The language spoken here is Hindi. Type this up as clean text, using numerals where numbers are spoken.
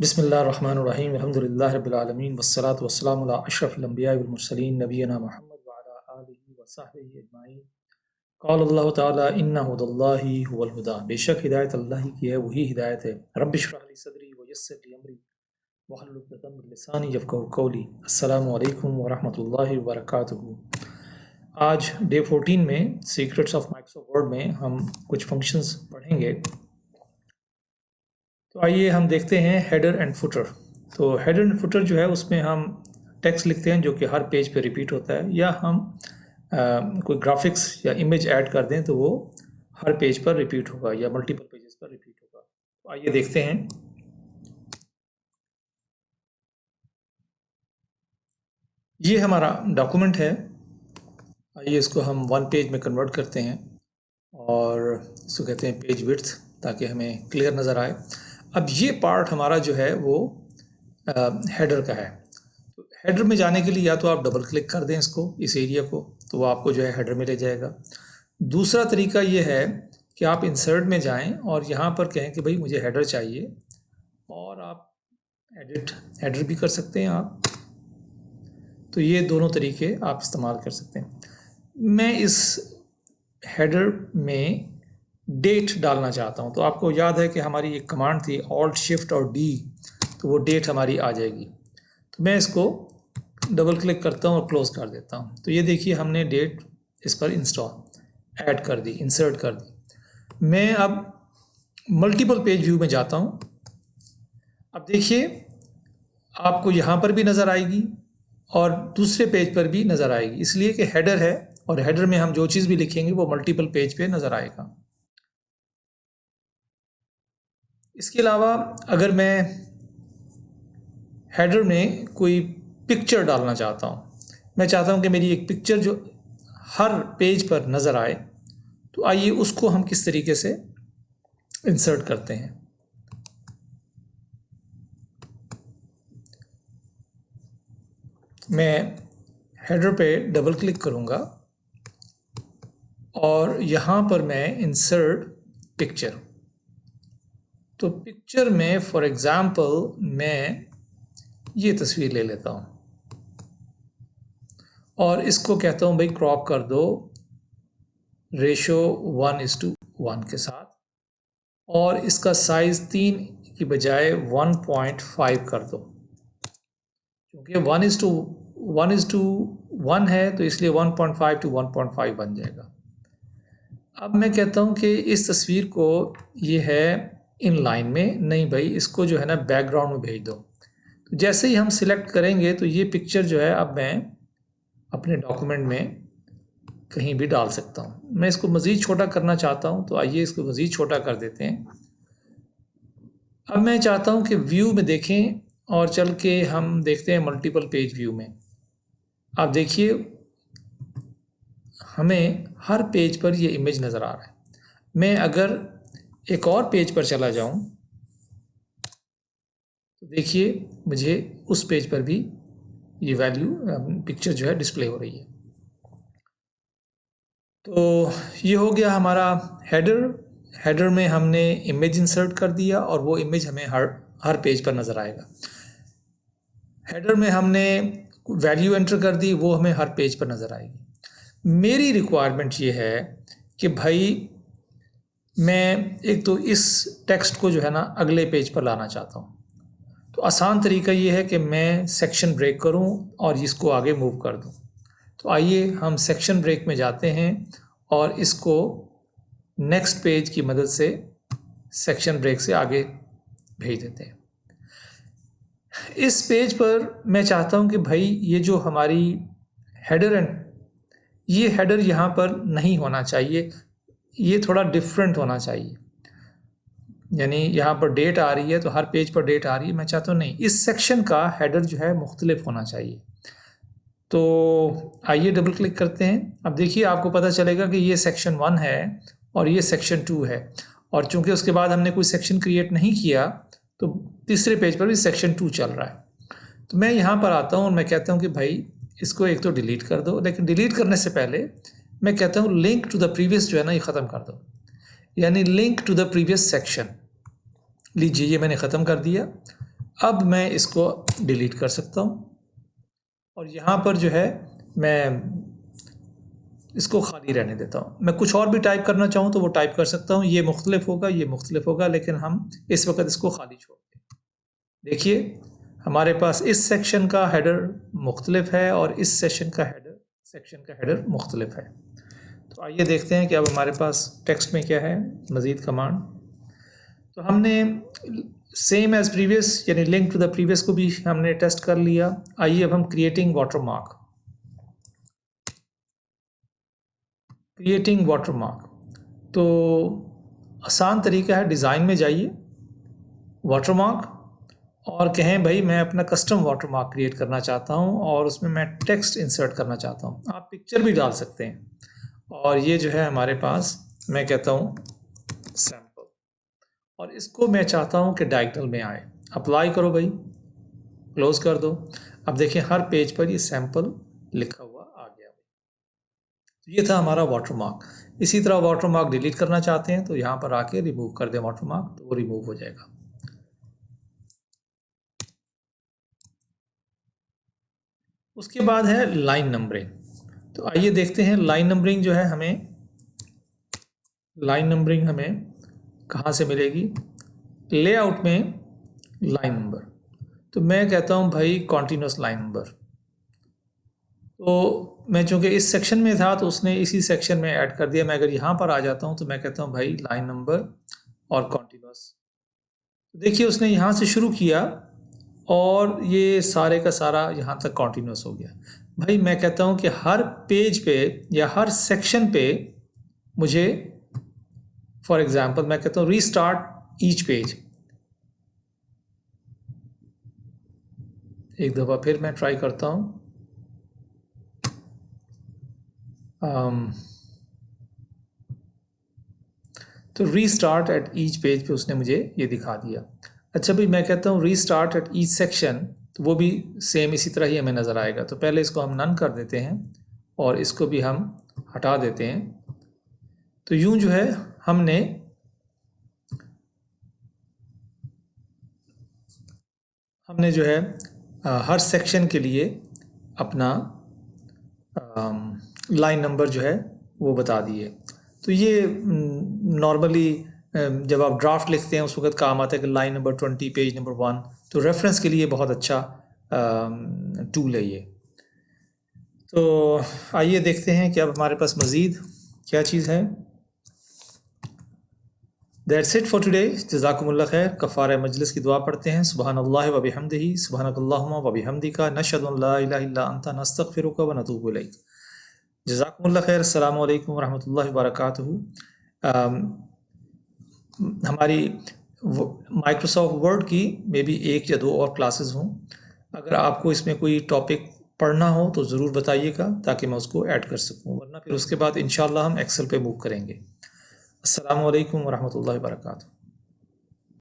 बिस्मिल्लाहिर्रहमानिर्रहीम अल्हम्दुलिल्लाहि रब्बिल आलमीन वस्सलातु वस्सलामु अला अशरफिल अंबिया वल मुरसलीन नबियना मुहम्मद व अला आलिहि व सहबिहि अजमाइन। क़ाल अल्लाहु तआला इन्ना हुदल्लाहि हुवल हुदा। बेशक हिदायत अल्लाह की है, वही हिदायत है। रब्बि इश्रह ली सदरी व यस्सिर ली अमरी वहलुल उक़दतम मिन लिसानी यफ़क़हू क़ौली। अस्सलामु अलैकुम व रहमतुल्लाहि व बरकातुहू। आज डे 14 में सीक्रेट्स ऑफ माइक्रोसॉफ्ट वर्ड में हम कुछ फंक्शंस पढ़ेंगे। तो आइए हम देखते हैं हेडर एंड फुटर। तो हेडर एंड फुटर जो है उसमें हम टेक्स्ट लिखते हैं जो कि हर पेज पे रिपीट होता है, या हम कोई ग्राफिक्स या इमेज ऐड कर दें तो वो हर पेज पर रिपीट होगा या मल्टीपल पेजेस पर रिपीट होगा। तो आइए देखते हैं। ये हमारा डॉक्यूमेंट है। आइए इसको हम वन पेज में कन्वर्ट करते हैं और इसको कहते हैं पेज विड्थ, ताकि हमें क्लियर नज़र आए। अब ये पार्ट हमारा जो है वो हेडर का है। तो हेडर में जाने के लिए या तो आप डबल क्लिक कर दें इसको, इस एरिया को, तो वो आपको जो है हेडर में ले जाएगा। दूसरा तरीका ये है कि आप इंसर्ट में जाएं और यहाँ पर कहें कि भाई मुझे हेडर चाहिए, और आप एडिट हेडर भी कर सकते हैं आप। तो ये दोनों तरीके आप इस्तेमाल कर सकते हैं। मैं इस हेडर में डेट डालना चाहता हूँ। तो आपको याद है कि हमारी एक कमांड थी ऑल्ट शिफ्ट और डी, तो वो डेट हमारी आ जाएगी। तो मैं इसको डबल क्लिक करता हूँ और क्लोज कर देता हूँ। तो ये देखिए हमने डेट इस पर इंस्टॉल ऐड कर दी, इंसर्ट कर दी। मैं अब मल्टीपल पेज व्यू में जाता हूँ। अब देखिए आपको यहाँ पर भी नज़र आएगी और दूसरे पेज पर भी नज़र आएगी, इसलिए कि हेडर है और हेडर में हम जो चीज़ भी लिखेंगे वो मल्टीपल पेज पे नज़र आएगा। इसके अलावा अगर मैं हेडर में कोई पिक्चर डालना चाहता हूँ, मैं चाहता हूँ कि मेरी एक पिक्चर जो हर पेज पर नज़र आए, तो आइए उसको हम किस तरीके से इंसर्ट करते हैं। मैं हेडर पे डबल क्लिक करूँगा और यहाँ पर मैं इंसर्ट पिक्चर, तो पिक्चर में फॉर एग्ज़ाम्पल मैं ये तस्वीर ले लेता हूँ और इसको कहता हूँ भाई क्रॉप कर दो रेशो 1:1 के साथ, और इसका साइज़ 3 की बजाय 1.5 कर दो, क्योंकि 1:1 है तो इसलिए 1.5 to 1.5 बन जाएगा। अब मैं कहता हूँ कि इस तस्वीर को ये है इन लाइन में, नहीं भाई इसको जो है ना बैकग्राउंड में भेज दो। तो जैसे ही हम सिलेक्ट करेंगे तो ये पिक्चर जो है अब मैं अपने डॉक्यूमेंट में कहीं भी डाल सकता हूँ। मैं इसको मज़ीद छोटा करना चाहता हूँ, तो आइए इसको मज़ीद छोटा कर देते हैं। अब मैं चाहता हूँ कि व्यू में देखें और चल के हम देखते हैं मल्टीपल पेज व्यू में। आप देखिए हमें हर पेज पर ये इमेज नज़र आ रहा है। मैं अगर एक और पेज पर चला जाऊँ तो देखिए मुझे उस पेज पर भी ये वैल्यू पिक्चर जो है डिस्प्ले हो रही है। तो ये हो गया हमारा हेडर। हेडर में हमने इमेज इंसर्ट कर दिया और वो इमेज हमें हर पेज पर नज़र आएगा। हेडर में हमने वैल्यू एंटर कर दी, वो हमें हर पेज पर नज़र आएगी। मेरी रिक्वायरमेंट ये है कि भाई मैं एक तो इस टेक्स्ट को जो है ना अगले पेज पर लाना चाहता हूँ। तो आसान तरीका ये है कि मैं सेक्शन ब्रेक करूँ और इसको आगे मूव कर दूँ। तो आइए हम सेक्शन ब्रेक में जाते हैं और इसको नेक्स्ट पेज की मदद से सेक्शन ब्रेक से आगे भेज देते हैं। इस पेज पर मैं चाहता हूं कि भाई ये जो हमारी हेडर है, ये हेडर यहाँ पर नहीं होना चाहिए, ये थोड़ा डिफरेंट होना चाहिए। यानी यहाँ पर डेट आ रही है तो हर पेज पर डेट आ रही है, मैं चाहता हूँ नहीं, इस सेक्शन का हेडर जो है मुख्तलिफ होना चाहिए। तो आइए डबल क्लिक करते हैं। अब देखिए आपको पता चलेगा कि ये सेक्शन 1 है और ये सेक्शन 2 है, और चूंकि उसके बाद हमने कोई सेक्शन क्रिएट नहीं किया तो तीसरे पेज पर भी सेक्शन 2 चल रहा है। तो मैं यहाँ पर आता हूँ और मैं कहता हूँ कि भाई इसको एक तो डिलीट कर दो, लेकिन डिलीट करने से पहले मैं कहता हूँ लिंक टू द प्रीवियस जो है ना ये ख़त्म कर दो, यानी link to the previous section. लीजिए ये मैंने ख़त्म कर दिया। अब मैं इसको डिलीट कर सकता हूँ और यहाँ पर जो है मैं इसको खाली रहने देता हूँ। मैं कुछ और भी टाइप करना चाहूँ तो वो टाइप कर सकता हूँ। ये मुख्तलिफ होगा, लेकिन हम इस वक्त इसको खाली छोड़ दें। देखिए हमारे पास इस सेक्शन का हेडर मुख्तलिफ है और इस सेक्शन का हेडर मुख्तलिफ है। तो आइए देखते हैं कि अब हमारे पास टेक्स्ट में क्या है मज़ीद कमांड। तो हमने सेम एज प्रीवियस यानी लिंक टू द प्रीवियस को भी हमने टेस्ट कर लिया। आइए अब हम क्रिएटिंग वाटरमार्क तो आसान तरीका है, डिज़ाइन में जाइए, वाटरमार्क, और कहें भाई मैं अपना कस्टम वाटरमार्क क्रिएट करना चाहता हूं और उसमें मैं टेक्स्ट इंसर्ट करना चाहता हूं। आप पिक्चर भी डाल सकते हैं और ये जो है हमारे पास, मैं कहता हूं सैम्पल, और इसको मैं चाहता हूं कि डायगोनल में आए। अप्लाई करो भाई, क्लोज कर दो। अब देखिए हर पेज पर ये सैम्पल लिखा हुआ आ गया। तो ये था हमारा वाटरमार्क। इसी तरह वाटरमार्क डिलीट करना चाहते हैं तो यहाँ पर आके रिमूव कर दें वाटरमार्क, तो वो रिमूव हो जाएगा। उसके बाद है लाइन नंबरिंग। तो आइए देखते हैं लाइन नंबरिंग जो है हमें कहाँ से मिलेगी। लेआउट में लाइन नंबर, तो मैं कहता हूँ भाई कॉन्टिन्यूस लाइन नंबर। तो मैं चूँकि इस सेक्शन में था तो उसने इसी सेक्शन में ऐड कर दिया। मैं अगर यहाँ पर आ जाता हूँ तो मैं कहता हूँ भाई लाइन नंबर और कॉन्टिन्यूस। देखिए उसने यहाँ से शुरू किया और ये सारे का सारा यहाँ तक कॉन्टिन्यूस हो गया। भाई मैं कहता हूँ कि हर पेज पे या हर सेक्शन पे मुझे, फॉर एग्जांपल मैं कहता हूँ रीस्टार्ट ईच पेज। एक दफ़ा फिर मैं ट्राई करता हूँ। तो रीस्टार्ट एट ईच पेज पे उसने मुझे ये दिखा दिया। अच्छा भाई मैं कहता हूँ रीस्टार्ट एट ईच सेक्शन, तो वो भी सेम इसी तरह ही हमें नज़र आएगा। तो पहले इसको हम नन कर देते हैं और इसको भी हम हटा देते हैं। तो यूं जो है हमने जो है हर सेक्शन के लिए अपना लाइन नंबर जो है वो बता दिए। तो ये नॉर्मली जब आप ड्राफ्ट लिखते हैं उस वक्त काम आता है कि लाइन नंबर 20 पेज नंबर 1, तो रेफरेंस के लिए बहुत अच्छा टूल है ये। तो आइए देखते हैं कि अब हमारे पास मज़ीद क्या चीज़ है। That's it for today. जज़ाकुमुल्लाह खैर। कफ़ार मजलिस की दुआ पढ़ते हैं। सुबहानल्लाह व बिहम्दिही, सुबहानकल्लाहुम्मा व बिहम्दिका, नशहदु अन ला इलाहा इल्ला अंता, नस्तगफिरुका व नतूबु इलैक। जज़ाकुमुल्लाह खैर। अस्सलामु अलैकुम व रहमतुल्लाहि व बरकातुहू। हमारी माइक्रोसॉफ्ट वर्ड की मे बी 1 या 2 और क्लासेस हों। अगर आपको इसमें कोई टॉपिक पढ़ना हो तो ज़रूर बताइएगा ताकि मैं उसको ऐड कर सकूं, वरना फिर उसके बाद इंशाअल्लाह हम एक्सेल पे मूव करेंगे। अस्सलामु अलैकुम व रहमतुल्लाहि व बरकातुहू।